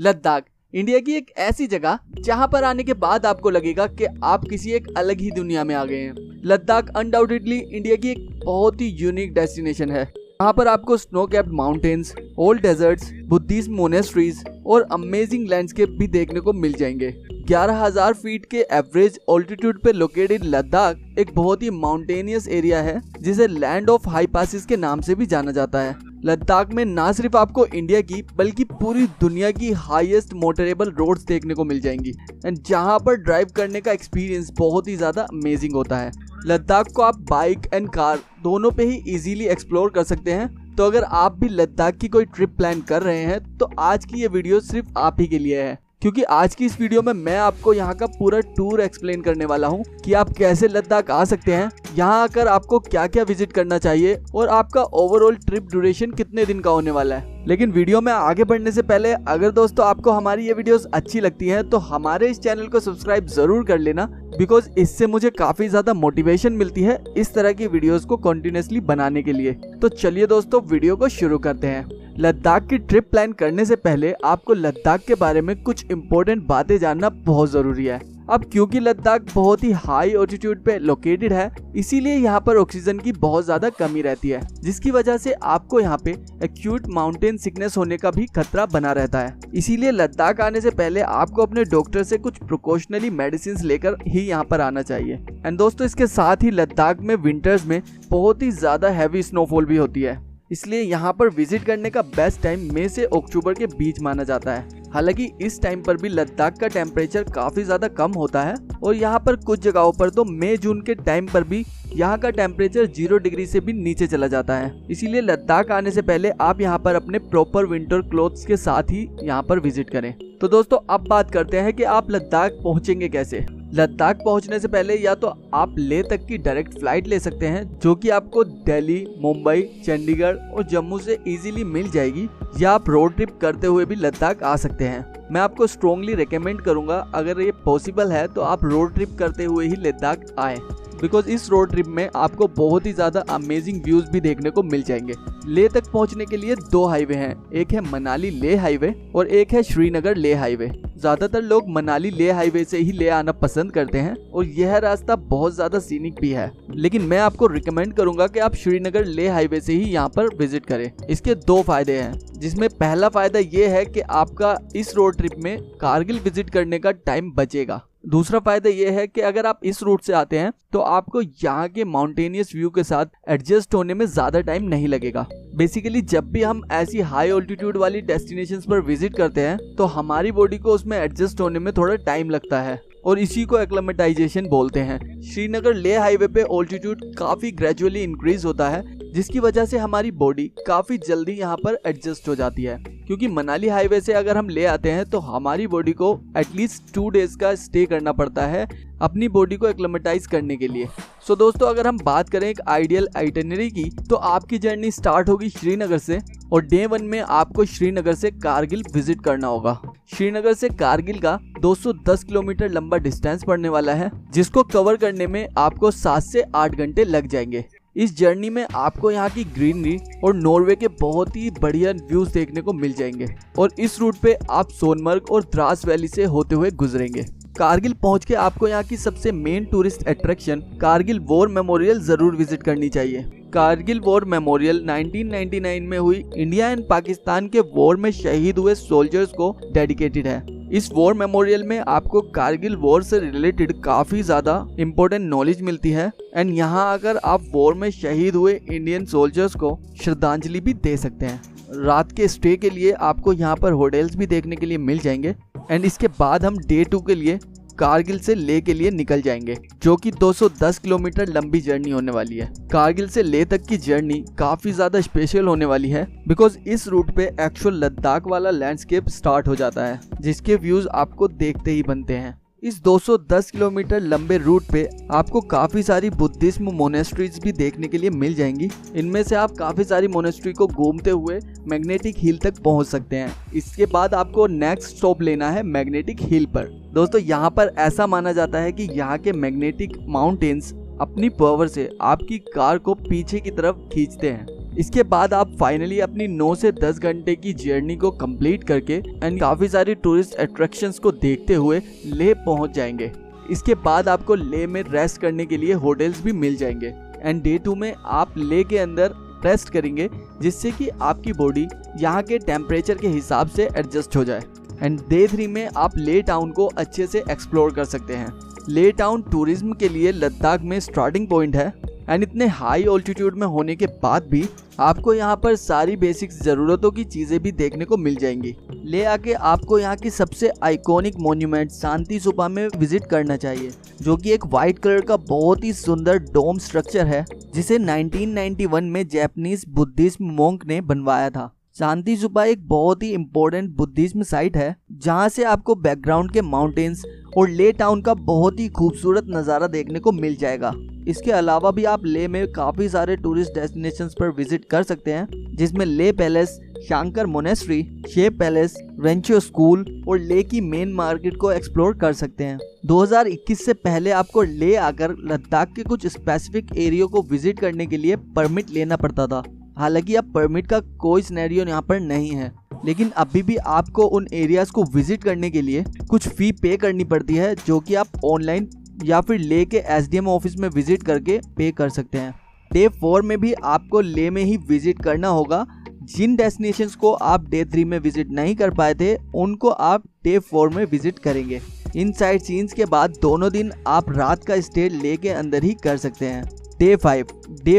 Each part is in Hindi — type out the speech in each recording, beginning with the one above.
लद्दाख इंडिया की एक ऐसी जगह जहां पर आने के बाद आपको लगेगा कि आप किसी एक अलग ही दुनिया में आ गए हैं। लद्दाख अनडाउटेडली इंडिया की एक बहुत ही यूनिक डेस्टिनेशन है। यहाँ पर आपको snow capped mountains, old deserts, Buddhist monasteries और अमेजिंग लैंडस्केप भी देखने को मिल जाएंगे। 11,000 फीट के एवरेज ऑल्टीट्यूड पे लोकेटेड लद्दाख एक बहुत ही माउंटेनियस एरिया है जिसे लैंड ऑफ हाई पासिस के नाम से भी जाना जाता है। लद्दाख में ना सिर्फ आपको इंडिया की बल्कि पूरी दुनिया की हाईएस्ट मोटरेबल रोड्स देखने को मिल जाएंगी एंड जहां पर ड्राइव करने का एक्सपीरियंस बहुत ही ज्यादा अमेजिंग होता है। लद्दाख को आप बाइक एंड कार दोनों पे ही इजीली एक्सप्लोर कर सकते हैं। तो अगर आप भी लद्दाख की कोई ट्रिप प्लान कर रहे हैं तो आज की ये वीडियो सिर्फ आप ही के लिए है, क्योंकि आज की इस वीडियो में मैं आपको यहाँ का पूरा टूर एक्सप्लेन करने वाला हूँ कि आप कैसे लद्दाख आ सकते हैं, यहाँ आकर आपको क्या क्या विजिट करना चाहिए और आपका ओवरऑल ट्रिप ड्यूरेशन कितने दिन का होने वाला है। लेकिन वीडियो में आगे बढ़ने से पहले अगर दोस्तों आपको हमारी ये वीडियोस अच्छी लगती हैं तो हमारे इस चैनल को सब्सक्राइब जरूर कर लेना, बिकॉज इससे मुझे काफी ज्यादा मोटिवेशन मिलती है इस तरह की वीडियोस को कंटिन्यूअसली बनाने के लिए। तो चलिए दोस्तों वीडियो को शुरू करते हैं। लद्दाख की ट्रिप प्लान करने से पहले आपको लद्दाख के बारे में कुछ इम्पोर्टेंट बातें जानना बहुत जरूरी है। अब क्योंकि लद्दाख बहुत ही हाई ऑल्टीट्यूड पे लोकेटेड है, इसीलिए यहाँ पर ऑक्सीजन की बहुत ज्यादा कमी रहती है, जिसकी वजह से आपको यहाँ पे एक्यूट माउंटेन सिकनेस होने का भी खतरा बना रहता है। इसीलिए लद्दाख आने से पहले आपको अपने डॉक्टर से कुछ प्रिकॉशनरी मेडिसिन लेकर ही यहाँ पर आना चाहिए। एंड दोस्तों इसके साथ ही लद्दाख में विंटर्स में बहुत ही ज्यादा हैवी स्नोफॉल भी होती है, इसलिए यहाँ पर विजिट करने का बेस्ट टाइम मई से अक्टूबर के बीच माना जाता है। हालांकि इस टाइम पर भी लद्दाख का टेम्परेचर काफी ज्यादा कम होता है और यहाँ पर कुछ जगहों पर तो मई जून के टाइम पर भी यहाँ का टेम्परेचर 0 डिग्री से भी नीचे चला जाता है। इसीलिए लद्दाख आने से पहले आप यहाँ पर अपने प्रॉपर विंटर क्लोथ्स के साथ ही यहाँ पर विजिट करें। तो दोस्तों अब बात करते हैं कि आप लद्दाख पहुँचेंगे कैसे। लद्दाख पहुंचने से पहले या तो आप लेह तक की डायरेक्ट फ्लाइट ले सकते हैं, जो कि आपको दिल्ली, मुंबई, चंडीगढ़ और जम्मू से इजीली मिल जाएगी, या आप रोड ट्रिप करते हुए भी लद्दाख आ सकते हैं। मैं आपको स्ट्रॉन्गली रेकमेंड करूंगा अगर ये पॉसिबल है तो आप रोड ट्रिप करते हुए ही लद्दाख आए, बिकॉज इस रोड ट्रिप में आपको बहुत ही ज्यादा अमेजिंग व्यूज भी देखने को मिल जाएंगे। लेह तक पहुंचने के लिए 2 हाईवे हैं, एक है मनाली लेह हाईवे और एक है श्रीनगर लेह हाईवे। ज्यादातर लोग मनाली लेह हाईवे से ही ले आना पसंद करते हैं और यह रास्ता बहुत ज्यादा सीनिक भी है, लेकिन मैं आपको रिकमेंड करूंगा कि आप श्रीनगर लेह हाईवे से ही यहाँ पर विजिट करें। इसके 2 फायदे हैं, जिसमें पहला फायदा ये है कि आपका इस रोड ट्रिप में कारगिल विजिट करने का टाइम बचेगा। दूसरा फायदा यह है कि अगर आप इस रूट से आते हैं तो आपको यहाँ के माउंटेनियस व्यू के साथ एडजस्ट होने में ज्यादा टाइम नहीं लगेगा। बेसिकली जब भी हम ऐसी हाई ऑल्टीट्यूड वाली डेस्टिनेशंस पर विजिट करते हैं तो हमारी बॉडी को उसमें एडजस्ट होने में थोड़ा टाइम लगता है और इसी को एक्लेमेटाइजेशन बोलते हैं। श्रीनगर लेह हाईवे पे ऑल्टीट्यूड काफी ग्रेजुअली इंक्रीज होता है, जिसकी वजह से हमारी बॉडी काफी जल्दी यहाँ पर एडजस्ट हो जाती है। क्योंकि मनाली हाईवे से अगर हम ले आते हैं तो हमारी बॉडी को एटलीस्ट 2 डेज का स्टे करना पड़ता है अपनी बॉडी को एक्लेमेटाइज करने के लिए। सो दोस्तों अगर हम बात करें एक आइडियल आइटिनरी की, तो आपकी जर्नी स्टार्ट होगी श्रीनगर से और डे 1 में आपको श्रीनगर से कारगिल विजिट करना होगा। श्रीनगर से कारगिल का 210 किलोमीटर लंबा डिस्टेंस पड़ने वाला है, जिसको कवर करने में आपको 7 से 8 घंटे लग जाएंगे। इस जर्नी में आपको यहाँ की ग्रीनरी और नॉर्वे के बहुत ही बढ़िया व्यूज देखने को मिल जाएंगे और इस रूट पे आप सोनमर्ग और द्रास वैली से होते हुए गुजरेंगे। कारगिल पहुंच के आपको यहाँ की सबसे main tourist attraction Kargil war memorial जरूर विजिट करनी चाहिए। कारगिल वॉर मेमोरियल 1999 में हुई इंडिया एंड पाकिस्तान के वॉर में शहीद हुए सोल्जर्स को डेडिकेटेड है। इस वॉर मेमोरियल में आपको कारगिल वॉर से रिलेटेड काफी ज्यादा इम्पोर्टेंट नॉलेज मिलती है एंड यहाँ आकर आप वॉर में शहीद हुए इंडियन सोल्जर्स को श्रद्धांजलि भी दे सकते हैं। रात के स्टे के लिए आपको यहाँ पर होटल्स भी देखने के लिए मिल जाएंगे एंड इसके बाद हम डे 2 के लिए कारगिल से लेह के लिए निकल जाएंगे, जो कि 210 किलोमीटर लंबी जर्नी होने वाली है। कारगिल से लेह तक की जर्नी काफी ज्यादा स्पेशल होने वाली है, बिकॉज इस रूट पे एक्चुअल लद्दाख वाला लैंडस्केप स्टार्ट हो जाता है, जिसके व्यूज आपको देखते ही बनते हैं। इस 210 किलोमीटर लंबे रूट पे आपको काफी सारी बुद्धिस्ट मोनेस्ट्रीज भी देखने के लिए मिल जाएंगी। इनमें से आप काफी सारी मोनेस्ट्री को घूमते हुए मैग्नेटिक हिल तक पहुंच सकते हैं। इसके बाद आपको नेक्स्ट स्टॉप लेना है मैग्नेटिक हिल पर। दोस्तों यहाँ पर ऐसा माना जाता है कि यहाँ के मैग्नेटिक माउंटेन्स अपनी पावर से आपकी कार को पीछे की तरफ खींचते हैं इसके बाद आप फाइनली अपनी 9 से 10 घंटे की जर्नी को कंप्लीट करके एंड काफी सारी टूरिस्ट अट्रैक्शंस को देखते हुए लेह पहुंच जाएंगे। इसके बाद आपको लेह में रेस्ट करने के लिए होटल्स भी मिल जाएंगे एंड डे 2 में आप लेह के अंदर रेस्ट करेंगे, जिससे कि आपकी बॉडी यहाँ के टेम्परेचर के हिसाब से एडजस्ट हो जाए। एंड डे 3 में आप लेह टाउन को अच्छे से एक्सप्लोर कर सकते हैं। लेह टाउन टूरिज्म के लिए लद्दाख में स्टार्टिंग पॉइंट है एंड इतने हाई ऑल्टीट्यूड में होने के बाद भी आपको यहाँ पर सारी बेसिक ज़रूरतों की चीज़ें भी देखने को मिल जाएंगी। ले आके आपको यहाँ की सबसे आइकॉनिक मॉन्यूमेंट शांति स्तूपा में विजिट करना चाहिए, जो कि एक वाइट कलर का बहुत ही सुंदर डोम स्ट्रक्चर है, जिसे 1991 में जापानीज बुद्धिज्म मोंक ने बनवाया था। शांति स्तूपा एक बहुत ही इम्पोर्टेंट बुद्धिज्म साइट है, जहाँ से आपको बैकग्राउंड के माउंटेन्स और लेह टाउन का बहुत ही खूबसूरत नज़ारा देखने को मिल जाएगा। इसके अलावा भी आप लेह में काफ़ी सारे टूरिस्ट डेस्टिनेशंस पर विजिट कर सकते हैं, जिसमें Leh palace, Sankar monastery, Shey palace, Rancho school और लेह की मेन मार्केट को एक्सप्लोर कर सकते हैं। 2021 से पहले आपको लेह आकर लद्दाख के कुछ स्पेसिफिक एरिया को विजिट करने के लिए परमिट लेना पड़ता था। हालांकि अब परमिट का कोई सिनेरियो यहाँ पर नहीं है, लेकिन अभी भी आपको उन एरियाज को विजिट करने के लिए कुछ फी पे करनी पड़ती है, जो कि आप ऑनलाइन या फिर लेह के SDM ऑफिस में विजिट करके पे कर सकते हैं। डे 4 में भी आपको लेह में ही विजिट करना होगा। जिन डेस्टिनेशंस को आप डे 3 में विजिट नहीं कर पाए थे, उनको आप डे 4 में विजिट करेंगे। इन साइट सीन्स के बाद दोनों दिन आप रात का स्टे लेह के अंदर ही कर सकते हैं। डे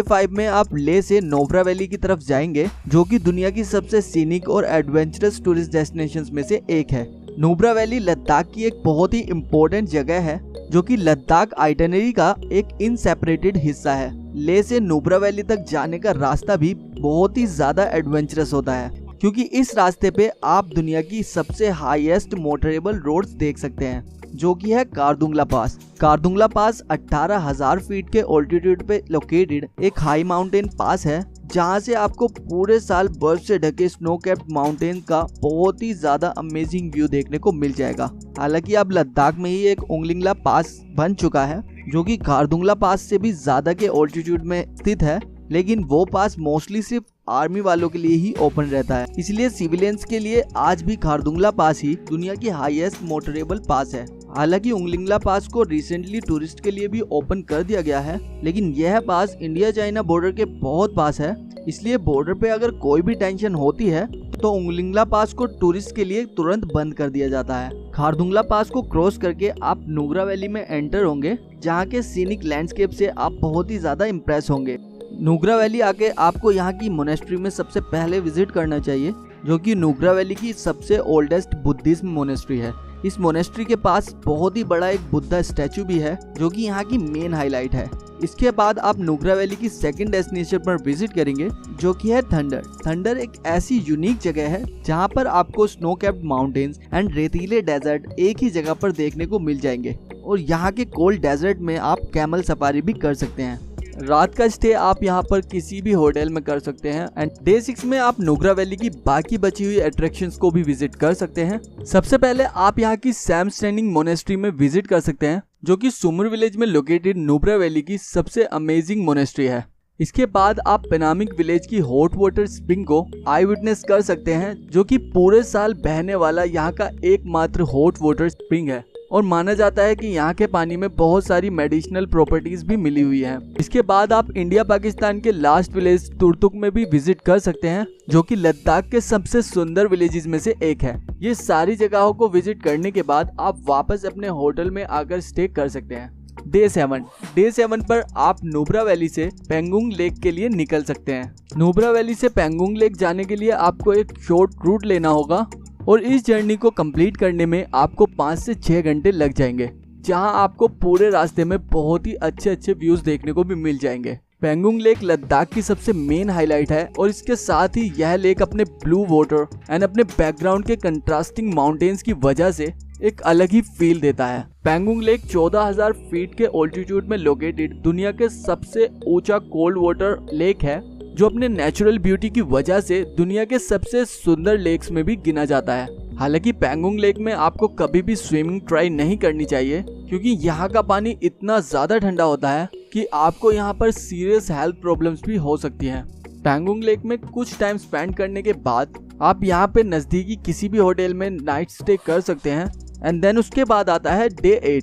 5 में आप लेह से नुब्रा वैली की तरफ जाएंगे, जो कि दुनिया की सबसे सीनिक और एडवेंचरस टूरिस्ट डेस्टिनेशंस में से एक है। नुब्रा वैली लद्दाख की एक बहुत ही इम्पोर्टेंट जगह है, जो कि लद्दाख आइटनरी का एक इनसेपरेटेड हिस्सा है। लेह से नुब्रा वैली तक जाने का रास्ता भी बहुत ही ज्यादा एडवेंचरस होता है, क्योंकि इस रास्ते पे आप दुनिया की सबसे हाईएस्ट मोटरेबल रोड्स देख सकते हैं, जो कि है कारदुंगला पास। कारदुंगला पास 18,000 फीट के ऑल्टीट्यूड पे लोकेटेड एक हाई माउंटेन पास है, जहां से आपको पूरे साल बर्फ से ढके स्नो कैप्ड माउंटेन का बहुत ही ज्यादा अमेजिंग व्यू देखने को मिल जाएगा। हालांकि अब लद्दाख में ही एक उंगलिंगला पास बन चुका है, जो कि कारदुंगला पास से भी ज्यादा के ऑल्टीट्यूड में स्थित है, लेकिन वो पास मोस्टली सिर्फ आर्मी वालों के लिए ही ओपन रहता है। इसलिए सिविलियंस के लिए आज भी कारदुंगला पास ही दुनिया की हाईएस्ट मोटरेबल पास है। हालांकि उंगलिंगला पास को रिसेंटली टूरिस्ट के लिए भी ओपन कर दिया गया है, लेकिन यह पास इंडिया चाइना बॉर्डर के बहुत पास है, इसलिए बॉर्डर पे अगर कोई भी टेंशन होती है तो उंगलिंगला पास को टूरिस्ट के लिए तुरंत बंद कर दिया जाता है। कारदुंगला पास को क्रॉस करके आप नुब्रा वैली में एंटर होंगे, जहाँ के सीनिक लैंडस्केप से आप बहुत ही ज्यादा इम्प्रेस होंगे। नुब्रा वैली आके आपको यहाँ की मोनेस्ट्री में सबसे पहले विजिट करना चाहिए, जो कि नुब्रा वैली की सबसे ओल्डेस्ट बुद्धिज्म मोनेस्ट्री है। इस मोनेस्ट्री के पास बहुत ही बड़ा एक बुद्धा स्टैचू भी है, जो कि यहाँ की मेन हाईलाइट है। इसके बाद आप नुब्रा वैली की सेकंड डेस्टिनेशन पर विजिट करेंगे, जो कि है थंडर। थंडर एक ऐसी यूनिक जगह है जहाँ पर आपको स्नो कैप्ड माउंटेन्स एंड रेतीले डेजर्ट एक ही जगह पर देखने को मिल जाएंगे, और यहाँ के कोल्ड डेजर्ट में आप कैमल सफारी भी कर सकते हैं। रात का स्टे आप यहाँ पर किसी भी होटल में कर सकते हैं एंड डे 6 में आप नुब्रा वैली की बाकी बची हुई अट्रैक्शंस को भी विजिट कर सकते हैं। सबसे पहले आप यहाँ की सैम स्टैंडिंग मोनेस्ट्री में विजिट कर सकते हैं, जो कि सुमुर विलेज में लोकेटेड नुब्रा वैली की सबसे अमेजिंग मोनेस्ट्री है। इसके बाद आप पेनामिक विलेज की हॉट वाटर स्प्रिंग को आई विटनेस कर सकते हैं, जो कि पूरे साल बहने वाला यहाँ का एकमात्र हॉट वाटर स्प्रिंग है, और माना जाता है कि यहाँ के पानी में बहुत सारी मेडिसिनल प्रॉपर्टीज भी मिली हुई हैं। इसके बाद आप इंडिया पाकिस्तान के लास्ट विलेज तुर्तुक में भी विजिट कर सकते हैं, जो कि लद्दाख के सबसे सुंदर विलेजेस में से एक है। ये सारी जगहों को विजिट करने के बाद आप वापस अपने होटल में आकर स्टे कर सकते हैं। डे 7 पर आप नुब्रा वैली से पेंगोंग लेक के लिए निकल सकते हैं। नुब्रा वैली से पेंगोंग लेक जाने के लिए आपको एक शॉर्ट रूट लेना होगा, और इस जर्नी को कंप्लीट करने में आपको 5 से 6 घंटे लग जाएंगे, जहां आपको पूरे रास्ते में बहुत ही अच्छे व्यूज देखने को भी मिल जाएंगे। पेंगोंग लेक लद्दाख की सबसे मेन हाईलाइट है, और इसके साथ ही यह लेक अपने ब्लू वाटर एंड अपने बैकग्राउंड के कंट्रास्टिंग माउंटेन्स की वजह से एक अलग ही फील देता है। पेंगोंग लेक 14,000 फीट के ऑल्टीट्यूड में लोकेटेड दुनिया के सबसे ऊंचा कोल्ड वाटर लेक है, जो अपने नेचुरल ब्यूटी की वजह से दुनिया के सबसे सुंदर लेक्स में भी गिना जाता है। हालांकि पेंगोंग लेक में आपको कभी भी स्विमिंग ट्राई नहीं करनी चाहिए, क्योंकि यहाँ का पानी इतना ज्यादा ठंडा होता है कि आपको यहाँ पर सीरियस हेल्थ प्रॉब्लम्स भी हो सकती हैं। पैंगोंग लेक में कुछ टाइम स्पेंड करने के बाद आप यहाँ पे नजदीकी किसी भी होटल में नाइट स्टे कर सकते हैं। एंड देन उसके बाद आता है डे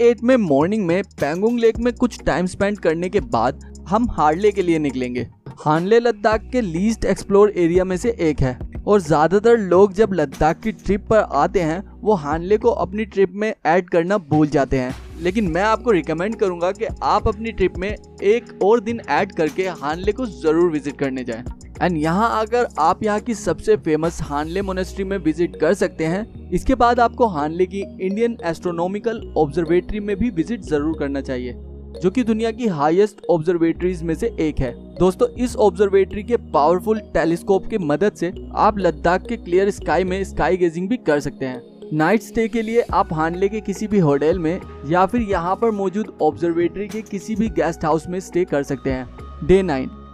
8 में मॉर्निंग में पैंगोंग लेक में कुछ टाइम स्पेंड करने के बाद हम हानले के लिए निकलेंगे। हानले लद्दाख के लीस्ट एक्सप्लोर एरिया में से एक है और ज्यादातर लोग जब लद्दाख की ट्रिप पर आते हैं वो हानले को अपनी ट्रिप में ऐड करना भूल जाते हैं, लेकिन मैं आपको रिकमेंड करूंगा कि आप अपनी ट्रिप में एक और दिन ऐड करके हानले को जरूर विजिट करने जाएं। एंड यहाँ आकर आप यहाँ की सबसे फेमस हानले मोनेस्ट्री में विजिट कर सकते हैं। इसके बाद आपको हानले की इंडियन एस्ट्रोनॉमिकल ऑब्जर्वेटरी में भी विजिट जरूर करना चाहिए, जो कि दुनिया की हाईएस्ट ऑब्जर्वेटरीज में से एक है। दोस्तों, इस ऑब्जर्वेटरी के पावरफुल टेलीस्कोप की मदद से आप लद्दाख के क्लियर स्काई में स्काई गेजिंग भी कर सकते हैं। नाइट स्टे के लिए आप हानले के किसी भी होटल में या फिर यहाँ पर मौजूद ऑब्जर्वेटरी के किसी भी गेस्ट हाउस में स्टे कर सकते हैं।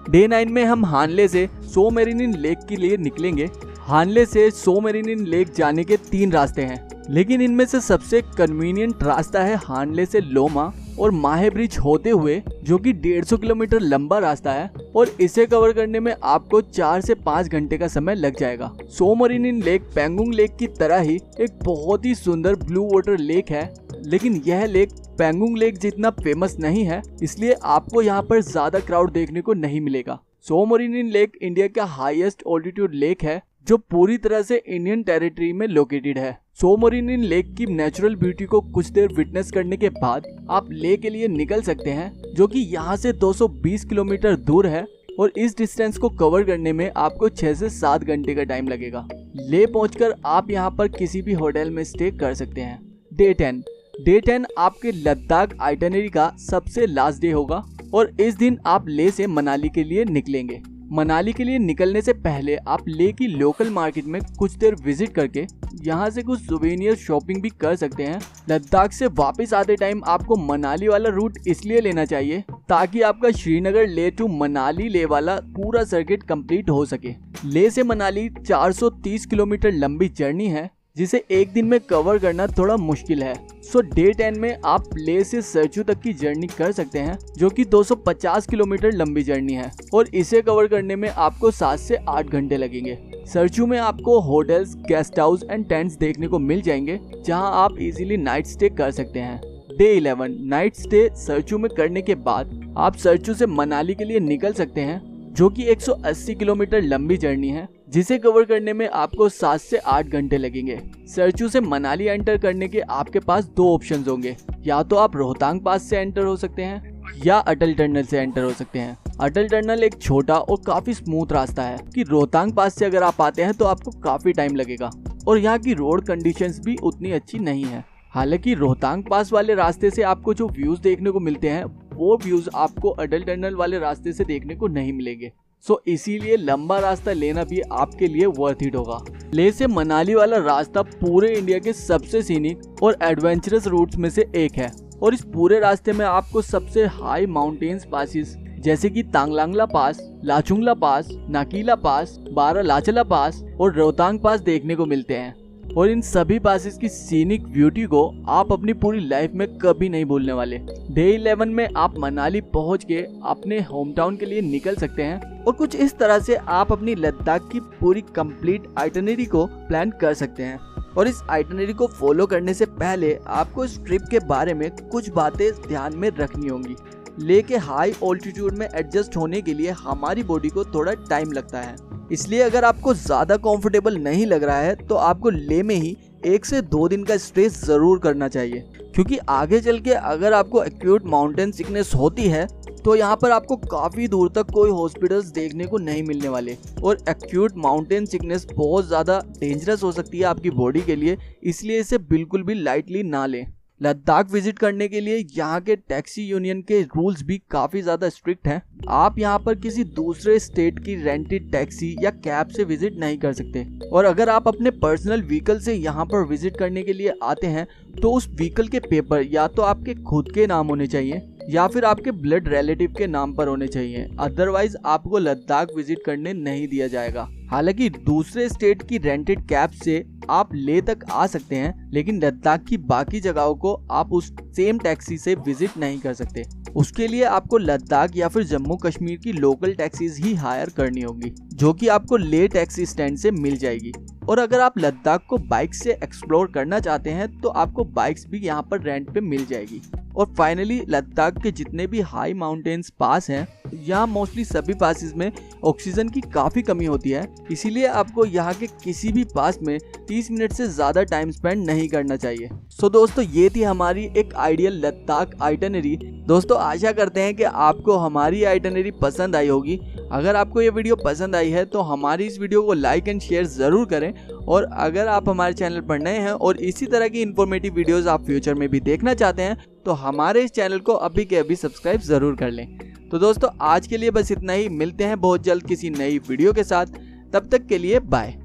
डे 9 में हम हानले से सो मेरिनिन लेक के लिए निकलेंगे। हानले से सो मेरिनिन लेक जाने के 3 रास्ते हैं, लेकिन इनमें से सबसे कन्वीनियंट रास्ता है हानले से लोमा और माहे ब्रिज होते हुए, जो कि 150 किलोमीटर लंबा रास्ता है और इसे कवर करने में आपको 4 से 5 घंटे का समय लग जाएगा। सो मेरिनिन लेक पैंगोंग लेक की तरह ही एक बहुत ही सुंदर ब्लू वाटर लेक है, लेकिन यह लेक पैंगोंग लेक जितना फेमस नहीं है, इसलिए आपको यहाँ पर ज्यादा क्राउड देखने को नहीं मिलेगा। सो मेरिनिन लेक इंडिया का हाईएस्ट ऑल्टीट्यूड लेक है जो पूरी तरह से इंडियन टेरिटरी में लोकेटेड है। सो मेरिनिन लेक की नेचुरल ब्यूटी को कुछ देर विटनेस करने के बाद आप ले के लिए निकल सकते हैं, जो कि यहाँ से 220 किलोमीटर दूर है और इस डिस्टेंस को कवर करने में आपको 6 से 7 घंटे का टाइम लगेगा। ले पहुंचकर आप यहाँ पर किसी भी होटल में स्टे कर सकते हैं। डे 10 आपके लद्दाख आइटनरी का सबसे लास्ट डे होगा और इस दिन आप ले से मनाली के लिए निकलेंगे। मनाली के लिए निकलने से पहले आप ले की लोकल मार्केट में कुछ देर विजिट करके यहाँ से कुछ सुवेनियर शॉपिंग भी कर सकते हैं। लद्दाख से वापस आते टाइम आपको मनाली वाला रूट इसलिए लेना चाहिए ताकि आपका श्रीनगर ले टू मनाली ले वाला पूरा सर्किट कंप्लीट हो सके। ले से मनाली 430 किलोमीटर लंबी जर्नी है, जिसे एक दिन में कवर करना थोड़ा मुश्किल है। सो डे 10 में आप ले से सरचू तक की जर्नी कर सकते हैं, जो कि 250 किलोमीटर लंबी जर्नी है और इसे कवर करने में आपको 7 से 8 घंटे लगेंगे। सरचू में आपको hotels, guest house and tents देखने को मिल जाएंगे, जहां आप इजीली नाइट स्टे कर सकते हैं। डे 11 नाइट स्टे सरचू में करने के बाद आप सरचू से मनाली के लिए निकल सकते हैं, जो कि 180 किलोमीटर लंबी जर्नी है, जिसे कवर करने में आपको 7 से 8 घंटे लगेंगे। सरचू से मनाली एंटर करने के आपके पास 2 ऑप्शंस होंगे, या तो आप रोहतांग पास से एंटर हो सकते हैं या अटल टनल से एंटर हो सकते हैं। अटल टनल एक छोटा और काफी स्मूथ रास्ता है कि रोहतांग पास से अगर आप आते हैं तो आपको काफी टाइम लगेगा और यहाँ की रोड कंडीशंस भी उतनी अच्छी नहीं है। हालांकि रोहतांग पास वाले रास्ते से आपको जो व्यूज देखने को मिलते हैं वो व्यूज आपको अटल टनल वाले रास्ते से देखने को नहीं मिलेंगे। सो इसीलिए लंबा रास्ता लेना भी आपके लिए वर्थ इट होगा। ले से मनाली वाला रास्ता पूरे इंडिया के सबसे सीनिक और एडवेंचरस रूट्स में से एक है और इस पूरे रास्ते में आपको सबसे हाई माउंटेन्स पासेस जैसे कि तांगलांगला पास, लाचुंगला पास, नाकीला पास, बारालाचला पास और रोहतांग पास देखने को मिलते हैं और इन सभी पासेस की सीनिक ब्यूटी को आप अपनी पूरी लाइफ में कभी नहीं भूलने वाले। डे 11 में आप मनाली पहुंच के अपने होम टाउन के लिए निकल सकते हैं और कुछ इस तरह से आप अपनी लद्दाख की पूरी कंप्लीट आइटनरी को प्लान कर सकते हैं। और इस आइटनरी को फॉलो करने से पहले आपको इस ट्रिप के बारे में कुछ बातें ध्यान में रखनी होंगी। ले के हाई ऑल्टीट्यूड में एडजस्ट होने के लिए हमारी बॉडी को थोड़ा टाइम लगता है, इसलिए अगर आपको ज्यादा कंफर्टेबल नहीं लग रहा है तो आपको ले में ही 1 से 2 दिन का स्टे जरूर करना चाहिए, क्योंकि आगे चल के अगर आपको एक्यूट माउंटेन सिकनेस होती है तो यहाँ पर आपको काफी दूर तक कोई हॉस्पिटल्स देखने को नहीं मिलने वाले और एक्यूट माउंटेन सिकनेस बहुत ज्यादा डेंजरस हो सकती है आपकी बॉडी के लिए, इसलिए इसे बिल्कुल भी लाइटली ना लें। लद्दाख विजिट करने के लिए यहाँ के टैक्सी यूनियन के रूल्स भी काफी ज्यादा स्ट्रिक्ट हैं। आप यहाँ पर किसी दूसरे स्टेट की रेंटेड टैक्सी या कैब से विजिट नहीं कर सकते और अगर आप अपने पर्सनल व्हीकल से यहाँ पर विजिट करने के लिए आते हैं तो उस व्हीकल के पेपर या तो आपके खुद के नाम होने चाहिए या फिर आपके ब्लड रिलेटिव के नाम पर होने चाहिए, अदरवाइज आपको लद्दाख विजिट करने नहीं दिया जाएगा। हालांकि दूसरे स्टेट की रेंटेड कैब से आप ले तक आ सकते हैं, लेकिन लद्दाख की बाकी जगहों को आप उस सेम टैक्सी से विजिट नहीं कर सकते। उसके लिए आपको लद्दाख या फिर जम्मू कश्मीर की लोकल टैक्सीज ही हायर करनी होगी, जो कि आपको लेह टैक्सी स्टैंड से मिल जाएगी। और अगर आप लद्दाख को बाइक से एक्सप्लोर करना चाहते हैं तो आपको बाइक्स भी यहाँ पर रेंट पे मिल जाएगी। और फाइनली लद्दाख के जितने भी हाई माउंटेन्स पास हैं, यहाँ मोस्टली सभी पासेस में ऑक्सीजन की काफ़ी कमी होती है, इसीलिए आपको यहाँ के किसी भी पास में 30 मिनट से ज़्यादा टाइम स्पेंड नहीं करना चाहिए। सो दोस्तों, ये थी हमारी एक आइडियल लद्दाख आइटनरी। दोस्तों, आशा करते हैं कि आपको हमारी आइटनरी पसंद आई होगी। अगर आपको ये वीडियो पसंद आई है तो हमारी इस वीडियो को लाइक एंड शेयर ज़रूर करें। और अगर आप हमारे चैनल पर नए हैं और इसी तरह की इन्फॉर्मेटिव वीडियोस आप फ्यूचर में भी देखना चाहते हैं तो हमारे इस चैनल को अभी के अभी सब्सक्राइब ज़रूर कर लें। तो दोस्तों, आज के लिए बस इतना ही। मिलते हैं बहुत जल्द किसी नई वीडियो के साथ। तब तक के लिए बाय।